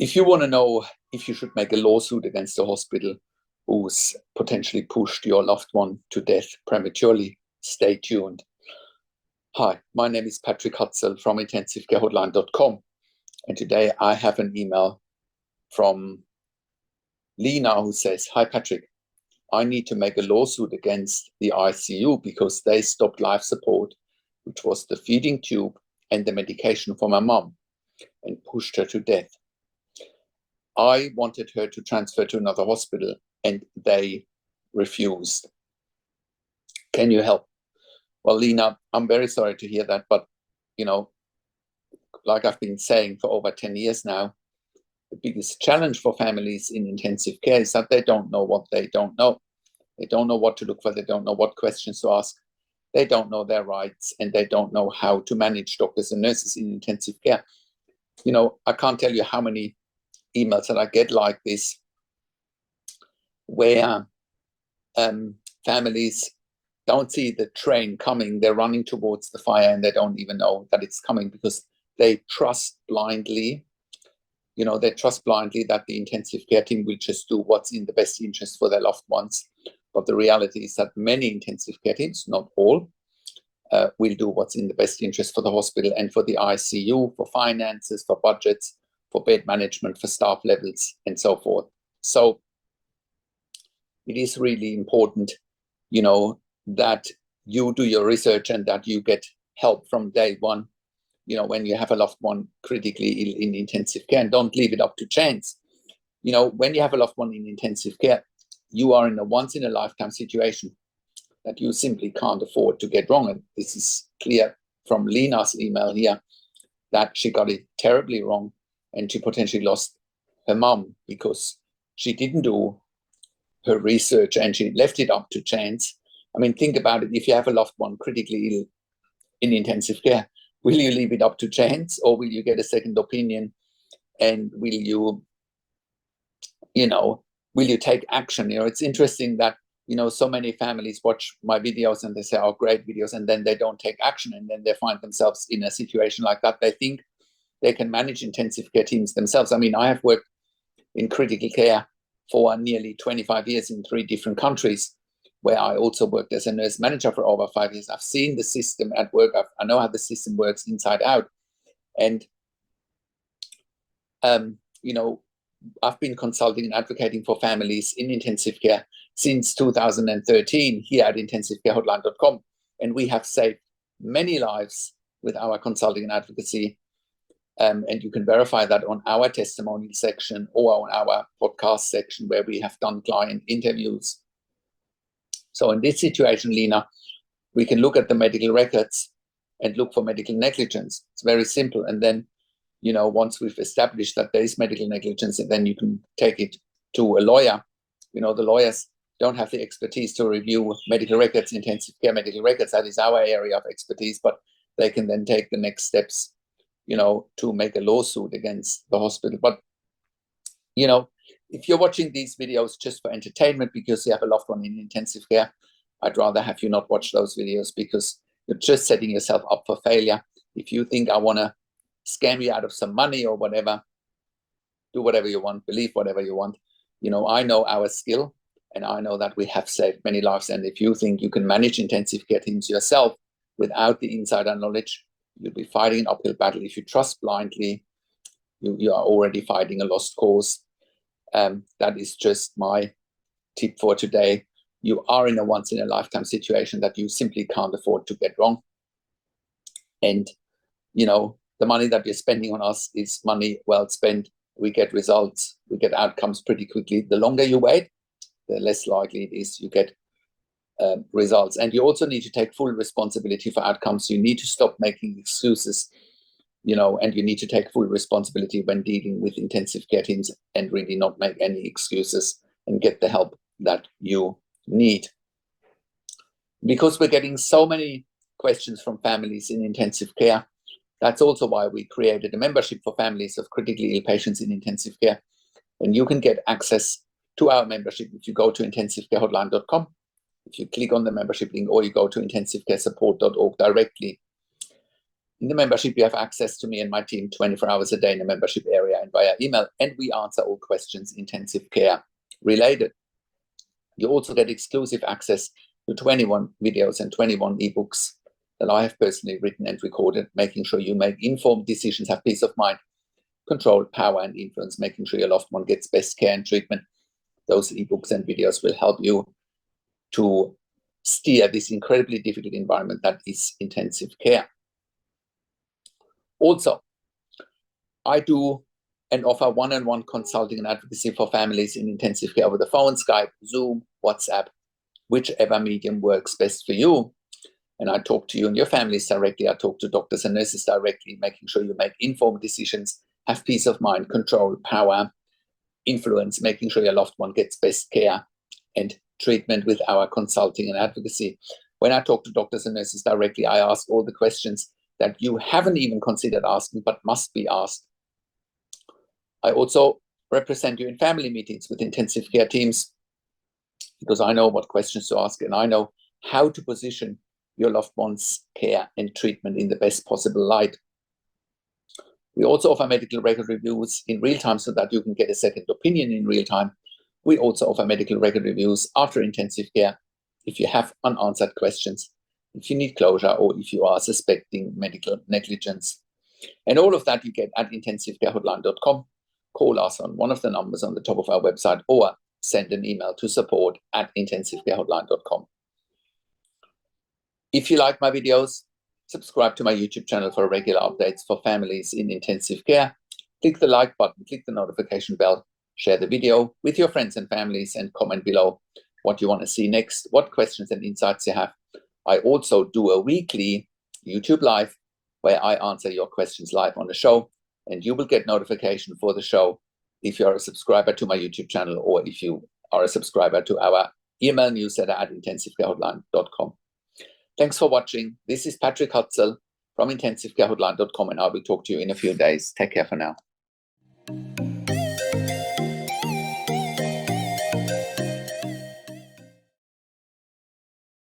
If you want to know if you should make a lawsuit against the hospital who's potentially pushed your loved one to death prematurely, stay tuned. Hi, my name is Patrick Hutzel from intensivecarehotline.com, and today I have an email from Lena who says, "Hi Patrick, I need to make a lawsuit against the ICU because they stopped life support, which was the feeding tube and the medication for my mom, and pushed her to death. I wanted her to transfer to another hospital and they refused. Can you help?" Well, Lena, I'm very sorry to hear that, but like I've been saying for over 10 years now, the biggest challenge for families in intensive care is that they don't know what they don't know. They don't know what to look for. They don't know what questions to ask. They don't know their rights, and they don't know how to manage doctors and nurses in intensive care. I can't tell you how many emails that I get like this, where families don't see the train coming. They're running towards the fire and they don't even know that it's coming because they trust blindly. They trust blindly that the intensive care team will just do what's in the best interest for their loved ones. But the reality is that many intensive care teams, not all, will do what's in the best interest for the hospital and for the ICU, for finances, for budgets, for bed management, for staff levels, and so forth. So it is really important, that you do your research and that you get help from day one, when you have a loved one critically ill in intensive care, and don't leave it up to chance. When you have a loved one in intensive care, you are in a once-in-a-lifetime situation that you simply can't afford to get wrong. And this is clear from Lena's email here, that she got it terribly wrong and she potentially lost her mom because she didn't do her research and she left it up to chance. I mean, think about it. If you have a loved one critically ill in intensive care, will you leave it up to chance, or will you get a second opinion? And will you take action? It's interesting that, so many families watch my videos and they say, "Oh, great videos," and then they don't take action, and then they find themselves in a situation like that. They think they can manage intensive care teams themselves. I mean, I have worked in critical care for nearly 25 years in 3 different countries, where I also worked as a nurse manager for over 5 years. I've seen the system at work. I know how the system works inside out. And, I've been consulting and advocating for families in intensive care since 2013 here at intensivecarehotline.com. And we have saved many lives with our consulting and advocacy. And you can verify that on our testimonial section or on our podcast section where we have done client interviews. So in this situation, Lena, we can look at the medical records and look for medical negligence. It's very simple. And then, once we've established that there is medical negligence, then you can take it to a lawyer. The lawyers don't have the expertise to review medical records, intensive care medical records. That is our area of expertise, but they can then take the next steps, to make a lawsuit against the hospital. But, if you're watching these videos just for entertainment because you have a loved one in intensive care, I'd rather have you not watch those videos because you're just setting yourself up for failure. If you think I want to scam you out of some money or whatever, do whatever you want, believe whatever you want. I know our skill and I know that we have saved many lives. And if you think you can manage intensive care teams yourself without the insider knowledge, you'll be fighting an uphill battle. If you trust blindly, you are already fighting a lost cause. That is just my tip for today. You are in a once-in-a-lifetime situation that you simply can't afford to get wrong. And, the money that you're spending on us is money well spent. We get results, we get outcomes pretty quickly. The longer you wait, the less likely it is you get results. And you also need to take full responsibility for outcomes. You need to stop making excuses, and you need to take full responsibility when dealing with intensive care teams and really not make any excuses and get the help that you need. Because we're getting so many questions from families in intensive care, that's also why we created a membership for families of critically ill patients in intensive care. And you can get access to our membership if you go to intensivecarehotline.com, if you click on the membership link, or you go to intensivecaresupport.org directly. In the membership, you have access to me and my team 24 hours a day in the membership area. and via email, and we answer all questions intensive care related. You also get exclusive access to 21 videos and 21 ebooks that I have personally written and recorded, making sure you make informed decisions, have peace of mind, control, power, and influence, making sure your loved one gets best care and treatment. Those ebooks and videos will help you to steer this incredibly difficult environment that is intensive care. Also, I do and offer one-on-one consulting and advocacy for families in intensive care over the phone, Skype, Zoom, WhatsApp, whichever medium works best for you. And I talk to you and your families directly. I talk to doctors and nurses directly, making sure you make informed decisions, have peace of mind, control, power, influence, making sure your loved one gets best care and treatment with our consulting and advocacy. When I talk to doctors and nurses directly, I ask all the questions that you haven't even considered asking but must be asked. I also represent you in family meetings with intensive care teams because I know what questions to ask and I know how to position your loved one's care and treatment in the best possible light. We also offer medical record reviews in real time so that you can get a second opinion in real time. We also offer medical record reviews after intensive care if you have unanswered questions, if you need closure, or if you are suspecting medical negligence. And all of that you get at intensivecarehotline.com. Call us on one of the numbers on the top of our website or send an email to support@intensivecarehotline.com. If you like my videos, subscribe to my YouTube channel for regular updates for families in intensive care. Click the like button, click the notification bell, share the video with your friends and families, and comment below what you want to see next, what questions and insights you have. I also do a weekly YouTube Live where I answer your questions live on the show, and you will get notification for the show if you're a subscriber to my YouTube channel or if you are a subscriber to our email newsletter at intensivecarehotline.com. Thanks for watching. This is Patrick Hutzel from intensivecarehotline.com, and I will talk to you in a few days. Take care for now.